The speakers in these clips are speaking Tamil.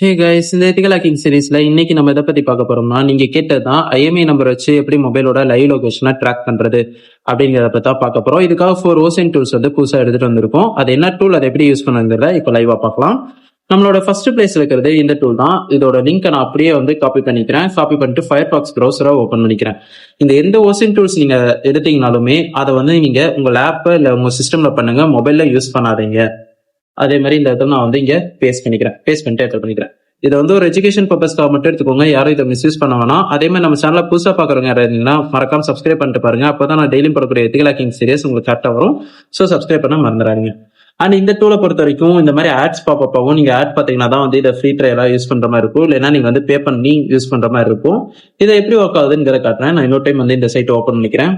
ஹே கைஸ், இந்த எத்திக்கல் ஹேக்கிங் சீரீஸ்ல இன்னைக்கு நம்ம எதை பத்தி பார்க்க போறோம்னா, நீங்க கேட்டதுதான் ஐஎம்இ நம்பர் வச்சு எப்படி மொபைலோட லைவ் லொகேஷனை ட்ராக் பண்றது அப்படிங்கிறத பத்தி தான் பார்க்க போறோம். இதுக்காக 4 ஓசன் டூல்ஸ் வந்து புதுசா எடுத்துட்டு வந்திருக்கோம். அது என்ன டூல், அதை எப்படி யூஸ் பண்ணுங்கிறத இப்போ லைவா பார்க்கலாம். நம்மளோட ஃபர்ஸ்ட் பிளேஸ்ல இருக்கிறது இந்த டூல் தான். இதோட லிங்க் நான் அப்படியே வந்து காப்பி பண்ணிக்கிறேன். காப்பி பண்ணிட்டு ஃபயர்பாக்ஸ் ப்ரௌசரை ஓப்பன் பண்ணிக்கிறேன். இந்த எந்த ஓசன் டூல்ஸ் நீங்க எடுத்தீங்கனாலுமே அதை வந்து நீங்க உங்க லேப் இல்ல உங்க சிஸ்டம்ல பண்ணுங்க, மொபைல்ல யூஸ் பண்ணாதீங்க. அதே மாதிரி இந்த இடத்துல நான் வந்து இங்க பேஸ்ட் பண்ணிக்கிறேன். பேஸ்ட் பண்ணிட்டு என்டர் பண்ணிக்கிறேன். இதை வந்து ஒரு எஜுகேஷன் பர்பஸ்க்காக மட்டும் எடுத்துக்கோங்க, யாரும் இதை மிஸ்யூஸ் பண்ண வேணாம். அதே மாதிரி நம்ம சேனலை புதுசா பாக்குறவங்க யாராவது இருந்தீங்கன்னா மறக்காம சப்ஸ்கிரைப் பண்ணிட்டு பாருங்க. அப்பதான் நான் டெய்லியும் போடக்கூடிய எத்திக்கல் ஹேக்கிங் சீரிஸ் உங்களுக்கு கரெக்டா வரும். ஸோ சப்ஸ்கிரைப் பண்ண மறந்துடாதீங்க. அண்ட் இந்த டூலை பொறுத்த வரைக்கும் இந்த மாதிரி ஆட்ஸ் பாப்பப் ஆகும். நீங்க ஆட் பாத்தீங்கன்னா தான் வந்து இதை ஃப்ரீ ட்ரையலா யூஸ் பண்ற மாதிரி இருக்கும், இல்லைன்னா நீங்க வந்து பே பண்ணி யூஸ் பண்ற மாதிரி இருக்கும். இதை எப்படி ஒர்க் ஆகுதுன்னு காட்டுறேன். நான் இன்னொரு டைம் வந்து இந்த சைட் ஓப்பன் பண்ணிக்கிறேன்.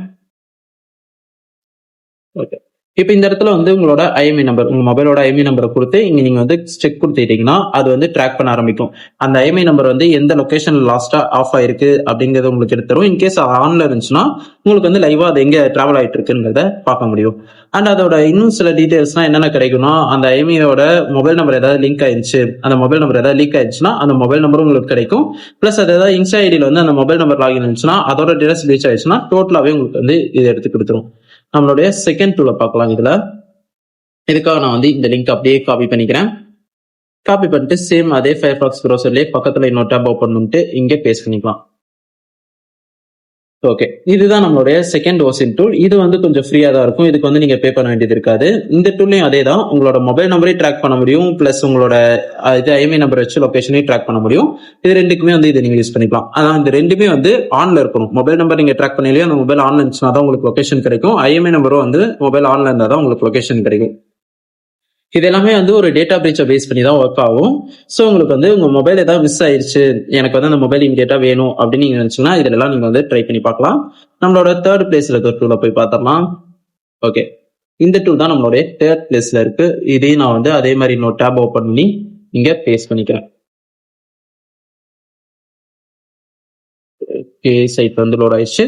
ஓகே, இப்போ இந்த இடத்துல வந்து உங்களோட ஐஎம்இ நம்பர், உங்க மொபைலோட ஐஎம்இ நம்பரை கொடுத்து இங்க நீங்க வந்து செக் கொடுத்துட்டீங்கன்னா அது வந்து ட்ராக் பண்ண ஆரம்பிக்கும். அந்த ஐஎம்இ நம்பர் வந்து எந்த லொகேஷன் லாஸ்டா ஆஃப் ஆயிருக்கு அப்படிங்கறது உங்களுக்கு எடுத்து தரும். இன்கேஸ் ஆன்ல இருந்துச்சுன்னா உங்களுக்கு வந்து லைவா அது எங்க டிராவல் ஆயிட்டு இருக்குங்கிறத பார்க்க முடியும். அண்ட் அதோட இன்னும் சில டீடைல்ஸ்லாம் என்னென்ன கிடைக்கும்னா, அந்த ஐஎம்இயோட மொபைல் நம்பர் ஏதாவது லிங்க் ஆயிடுச்சு, அந்த மொபைல் நம்பர் ஏதாவது லீக் ஆயிடுச்சுன்னா அந்த மொபைல் நம்பரும் உங்களுக்கு கிடைக்கும். பிளஸ் அது ஏதாவது இன்ஸ்டா ஐடியில் வந்து அந்த மொபைல் நம்பர் லாகின் இருந்துச்சுன்னா அதோட டீடைல்ஸ் ரீச் ஆயிடுச்சுன்னா டோட்டலாவே உங்களுக்கு வந்து இதை எடுத்து கொடுத்துரும். நம்மளுடைய செகண்ட் டூலை பார்க்கலாம். இதுக்காக நான் வந்து இந்த லிங்க் அப்படியே காப்பி பண்ணிக்கிறேன். காப்பி பண்ணிட்டு சேம் அதே ஃபயர்பாக்ஸ் ப்ரௌசர்லயே பக்கத்துல இன்னொரு டேப் ஓப்பன் பண்ணிட்டு இங்கே பேஸ்ட் பண்ணிக்கலாம். ஓகே, இதுதான் நம்மளுடைய செகண்ட் ஓசின் டூல். இது வந்து கொஞ்சம் ஃப்ரீயா தான் இருக்கும். இதுக்கு வந்து நீங்க பே பண்ண வேண்டியது இருக்காது. இந்த டூல்லையும் அதே தான், உங்களோட மொபைல் நம்பரையும் ட்ராக் பண்ண முடியும், பிளஸ் உங்களோட இது ஐஎம்இ நம்பர் வச்சு லொகேஷனையும் ட்ராக் பண்ண முடியும். இது ரெண்டுக்குமே வந்து இதை நீங்க யூஸ் பண்ணிக்கலாம். ஆனா இந்த ரெண்டுமே வந்து ஆன்ல இருக்கணும். மொபைல் நம்பர் நீங்க ட்ராக் பண்ணலையோ அந்த மொபைல் ஆன்ல இருந்துச்சுன்னா தான் உங்களுக்கு லொகேஷன் கிடைக்கும். ஐஎம்இ நம்பரும் வந்து மொபைல் ஆன்ல இருந்தா தான் உங்களுக்கு லொகேஷன் கிடைக்கும். இது எல்லாமே வந்து ஒரு டேட்டா பிரீச்சை பேஸ் பண்ணி தான் ஒர்க் ஆகும். ஸோ உங்களுக்கு வந்து உங்க மொபைல் ஏதாவது மிஸ் ஆயிருச்சு, எனக்கு வந்து அந்த மொபைல் இமீடியட்டா வேணும் அப்படின்னு நீங்க நினைச்சீங்கன்னா இதெல்லாம் நீங்க வந்து ட்ரை பண்ணி பார்க்கலாம். நம்மளோட தேர்ட் பிளேஸ்ல இருக்க டூலை போய் பார்த்தரலாம். ஓகே, இந்த டூல் தான் நம்மளுடைய தேர்ட் பிளேஸ்ல இருக்கு. இதையும் நான் வந்து அதே மாதிரி இன்னொரு டேப் ஓப்பன் பண்ணி இங்க பேஸ்ட் பண்ணிக்கிறேன். சைட் வந்து லோட் ஆயிடுச்சு.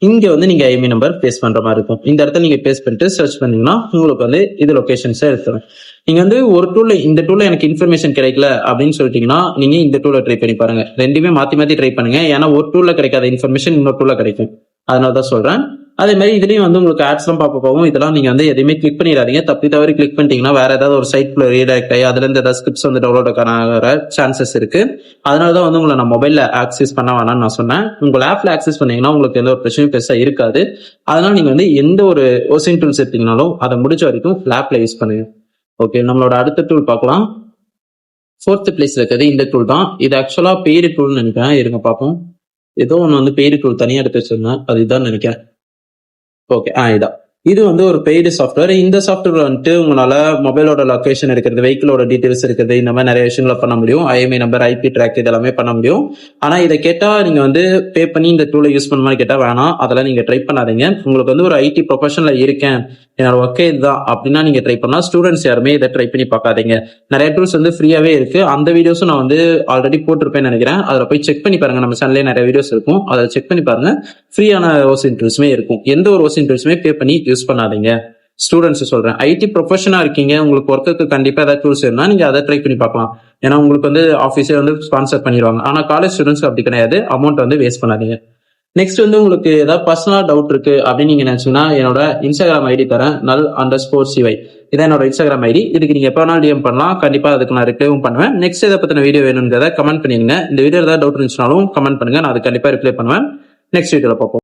இங்க வந்து நீங்க ஐஎம்இ நம்பர் பேஸ்ட் பண்ற மாதிரி இருக்கும். இந்த இடத்துல நீங்க பேஸ்ட் பண்ணிட்டு சர்ச் பண்ணீங்கன்னா உங்களுக்கு வந்து இது லொகேஷன்ஸா எடுத்துரும். நீங்க வந்து ஒரு டூல்ல இந்த டூல்ல எனக்கு இன்ஃபர்மேஷன் கிடைக்கல அப்படின்னு சொல்லிட்டீங்கன்னா நீங்க இந்த டூலை ட்ரை பண்ணி பாருங்க. ரெண்டுமே மாத்தி மாத்தி ட்ரை பண்ணுங்க. ஏன்னா ஒரு டூல்ல கிடைக்காத இன்ஃபர்மேஷன் இன்னொரு டூல்ல கிடைக்கும். அதனாலதான் சொல்றேன். அதே மாதிரி இதுலயும் வந்து உங்களுக்கு ஆட்ஸ் எல்லாம் பார்க்க போகும். இதெல்லாம் நீங்க வந்து எதையுமே கிளிக் பண்ணிடாதீங்க. தப்பி தவறி கிளிக் பண்ணிட்டீங்கன்னா வேற ஏதாவது ஒரு சைட்ல ரீடைரக்ட் ஆகி அதுல இருந்து ஏதாவது ஸ்கிரிப்ட்ஸ் வந்து டவுன்லோட் ஆகிற சான்சஸ் இருக்கு. அதனாலதான் வந்து உங்களை நான் மொபைல்ல ஆக்சஸ் பண்ண வேணாம்னு நான் சொன்னேன். உங்க ஆப்ல ஆக்சஸ் பண்ணீங்கன்னா உங்களுக்கு எந்த ஒரு பிரச்சனையும் பெருசா இருக்காது. அதனால நீங்க வந்து எந்த ஒரு ஓசின் டூல்ஸ் எடுத்தீங்கனாலும் அதை முடிஞ்ச வரைக்கும் லேப்ல யூஸ் பண்ணுங்க. ஓகே, நம்மளோட அடுத்த டூல் பார்க்கலாம். ஃபோர்த் பிளேஸ்ல இருக்கிறது இந்த டூல் தான். இது ஆக்சுவலா பெய்டு டூல்னு நினைக்கிறேன். இருங்க பார்ப்போம். ஏதோ ஒன்று வந்து பெய்டு டூல் தனியா எடுத்து வச்சிருந்தேன், அது இதான் நினைக்கிறேன். ஓகே, இதான். இது வந்து ஒரு பெய்டு சாஃப்ட்வேர். இந்த சாஃப்ட்வேர் வந்துட்டு உங்களால மொபைலோட லொகேஷன் எடுக்கிறது, வெஹிக்கிளோட டீடைல்ஸ் இருக்கிறது, இந்த மாதிரி நிறைய விஷயங்களை பண்ண முடியும். ஐஎம்இ நம்பர், ஐபி ட்ராக் இதெல்லாமே பண்ண முடியும். ஆனா இதை கேட்டா நீங்க வந்து பே பண்ணி இந்த டூலை யூஸ் பண்ண மாதிரி கேட்டா வேணாம், அதெல்லாம் நீங்க ட்ரை பண்ணாதீங்க. உங்களுக்கு வந்து ஒரு ஐடி ப்ரொஃபஷன்ல இருக்கேன், என்னோட ஒர்க்கே இதுதான் அப்படின்னா நீங்க ட்ரை பண்ணலாம். ஸ்டூடெண்ட்ஸ் யாருமே இதை ட்ரை பண்ணி பார்க்காதீங்க. நிறைய டூல்ஸ் வந்து ஃப்ரீயாவே இருக்கு. அந்த வீடியோஸும் நான் வந்து ஆல்ரெடி போட்டிருப்பேன்னு நினைக்கிறேன். அதுல போய் செக் பண்ணி பாருங்க. நம்ம சேனல்லே நிறைய வீடியோஸ் இருக்கும், அதை செக் பண்ணி பாருங்க. ஃப்ரீயான ஓசின் டூல்ஸுமே இருக்கும். எந்த ஒரு ஓசின் டூல்ஸுமே பே பண்ணி யூஸ் பண்ணாதீங்க. ஸ்டூடெண்ட்ஸ் சொல்றேன், ஐடி ப்ரொஃபஷனா இருக்கீங்க, உங்களுக்கு ஒர்க்குக்கு கண்டிப்பா ஏதாவது டூல்ஸ் இருந்தா நீங்க அதை ட்ரை பண்ணி பார்க்கலாம். ஏன்னா உங்களுக்கு வந்து ஆஃபீஸே வந்து ஸ்பான்சர் பண்ணிடுவாங்க. ஆனா காலேஜ் ஸ்டூடெண்ட்ஸ் அப்படி கிடையாது. அமௌண்ட் வந்து வேஸ்ட் பண்ணாதீங்க. நெக்ஸ்ட் வந்து உங்களுக்கு ஏதாவது பர்சனலா டவுட் இருக்கு அப்படின்னு நீங்க நினைச்சீங்கன்னா என்னோட இன்ஸ்டாகிராம் ஐடி தரேன், null_cy. இதான் என்னோட இன்ஸ்டாகிராம் ஐடி. இதுக்கு நீங்க எப்ப வேணாலும் டிஎம் பண்ணலாம். கண்டிப்பா அதுக்கு நான் ரிப்ளைவும் பண்ணுவேன். நெக்ஸ்ட் இதை பத்தின வீடியோ வேணும்ன்றத கமெண்ட் பண்ணிருங்க. இந்த வீடியோ ஏதாவது டவுட் இருந்துச்சுனாலும் கமெண்ட் பண்ணுங்க, நான் அது கண்டிப்பா ரிப்ளை பண்ணுவேன். நெக்ஸ்ட் வீடியோல பார்ப்போம்.